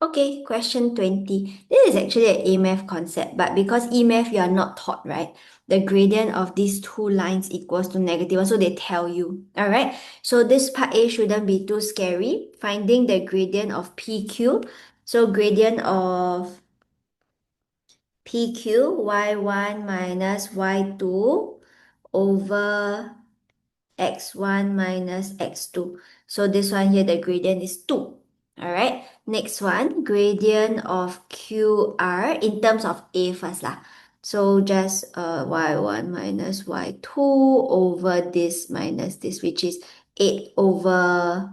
Okay, question 20. This is actually an A math concept, but because E math you are not taught, right? The gradient of these two lines equals to negative 1, so they tell you. All right, so this part A shouldn't be too scary. Finding the gradient of PQ. So gradient of PQ, y1 minus y2 over x1 minus x2. So this one here, the gradient is 2. All right. Next one, gradient of QR in terms of A first lah. So just y1 minus y2 over this minus this, which is 8 over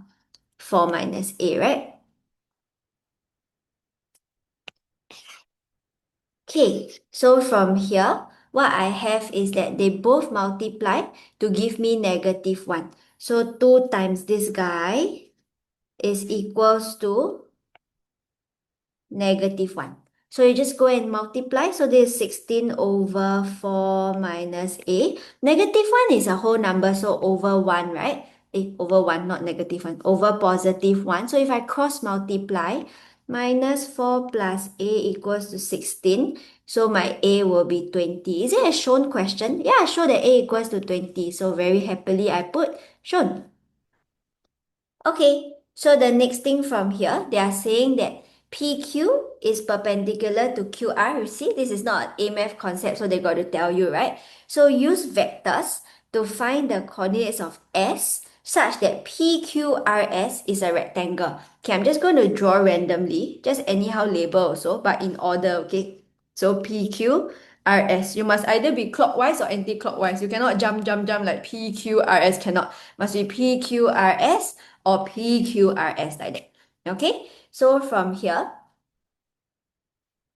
4 minus A, right? Okay, so from here, what I have is that they both multiply to give me negative 1. So 2 times this guy is equals to negative 1. So you just go and multiply. So this is 16 over 4 minus A. Negative 1 is a whole number, so over 1, right? Over 1, not negative 1. Over positive 1. So if I cross multiply, minus 4 plus A equals to 16. So my A will be 20. Is it a shown question? Yeah, show that A equals to 20. So very happily I put shown. Okay, so the next thing from here, they are saying that PQ is perpendicular to QR. You see, this is not an AMF concept, so they got to tell you, right? So use vectors to find the coordinates of S such that PQRS is a rectangle. Okay, I'm just going to draw randomly, just anyhow label also, but in order, okay? So PQRS, you must either be clockwise or anti-clockwise. You cannot jump like PQRS cannot. Must be PQRS or PQRS like that. Okay, so from here,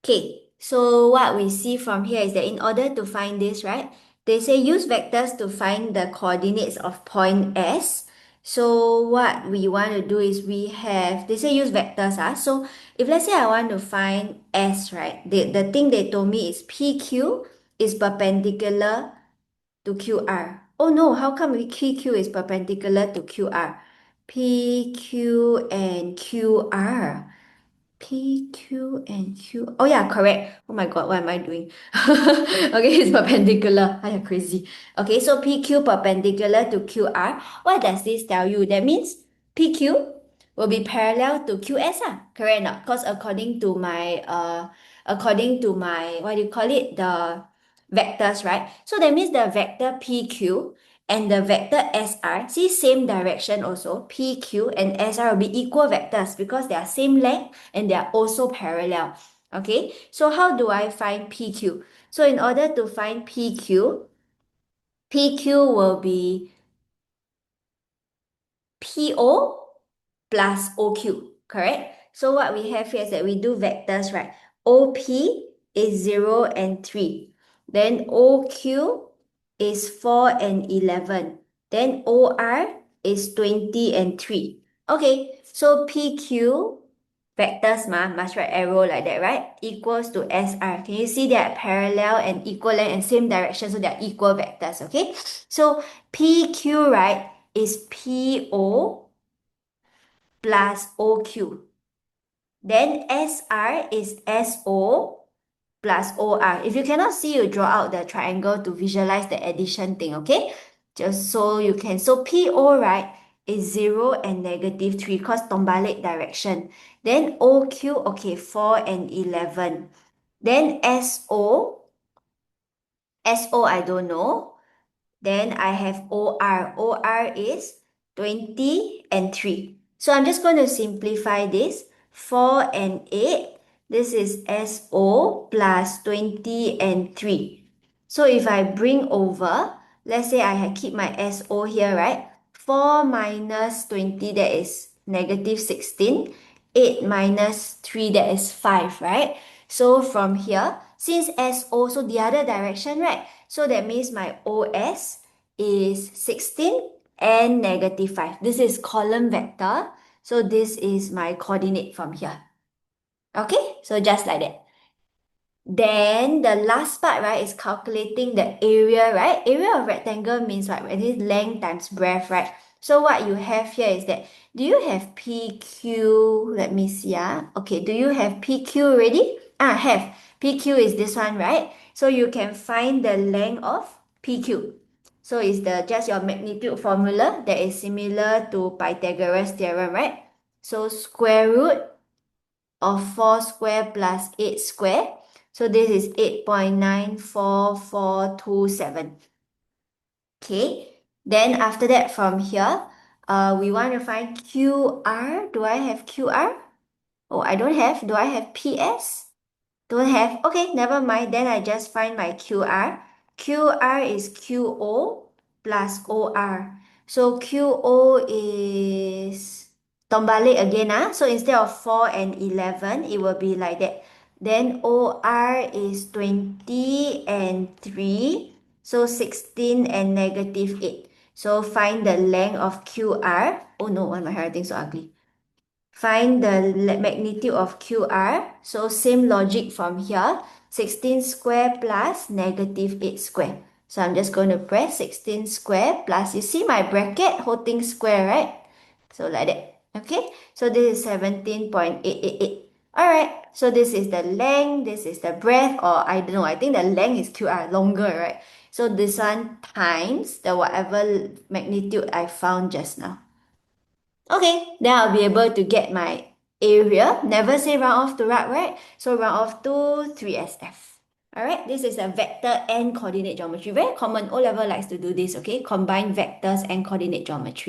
okay, so what we see from here is that in order to find this, right, they say use vectors to find the coordinates of point S. So what we want to do is they say use vectors. So if let's say I want to find S, right, the thing they told me is PQ is perpendicular to QR. Oh no, how come PQ is perpendicular to QR? PQ and QR. PQ and Q. Oh yeah, correct. Oh my God, what am I doing? Okay, it's perpendicular. I am crazy. Okay, so PQ perpendicular to QR. What does this tell you? That means PQ will be parallel to QS, correct or not? Because according to my what do you call it? The vectors, right? So that means the vector PQ and the vector SR, see same direction also, PQ and SR will be equal vectors because they are same length and they are also parallel. Okay, so how do I find PQ? So in order to find PQ will be PO plus OQ, correct? So what we have here is that we do vectors, right? OP is 0 and 3. Then OQ is 4 and 11. Then OR is 20 and 3. Okay, so PQ vectors must write arrow like that, right? Equals to SR. Can you see they are parallel and equal length and same direction, so they are equal vectors, okay? So PQ, right, is PO plus OQ. Then SR is SO plus OR. If you cannot see, you draw out the triangle to visualize the addition thing, okay? Just so you can. So PO, right, is 0 and negative 3 because tombalik direction. Then OQ, okay, 4 and 11. Then SO I don't know. Then I have OR. OR is 20 and 3. So I'm just going to simplify this. 4 and 8. This is SO plus 20 and 3. So if I bring over, let's say keep my SO here, right? 4 minus 20, that is negative 16. 8 minus 3, that is 5, right? So from here, since SO, so the other direction, right? So that means my OS is 16 and negative 5. This is column vector. So this is my coordinate from here. Okay, so just like that. Then the last part, right, is calculating the area, right? Area of rectangle means what? It is length times breadth, right? So what you have here is that, do you have PQ? Let me see. Okay, do you have PQ already? Have. PQ is this one, right? So you can find the length of PQ. So it's just your magnitude formula that is similar to Pythagoras theorem, right? So square root of 4 square plus 8 square. So this is 8.94427. Okay. Then after that, from here, we want to find QR. Do I have QR? Oh, I don't have. Do I have PS? Don't have. Okay, never mind. Then I just find my QR. QR is QO plus OR. So QO is tombalik again. So instead of 4 and 11, it will be like that. Then OR is 20 and 3. So 16 and negative 8. So find the length of QR. Oh no, why my handwriting so ugly? Find the magnitude of QR. So same logic from here. 16 square plus negative 8 square. So I'm just going to press 16 square plus, you see my bracket, whole thing square, right? So like that. Okay. So this is 17.888. All right. So this is the length. This is the breadth. Or I don't know. I think the length is QR, longer, right? So this one times the whatever magnitude I found just now. Okay, then I'll be able to get my area. Never say round off to right, right? So round off to 3SF. All right, this is a vector and coordinate geometry. Very common. O level likes to do this, okay? Combine vectors and coordinate geometry.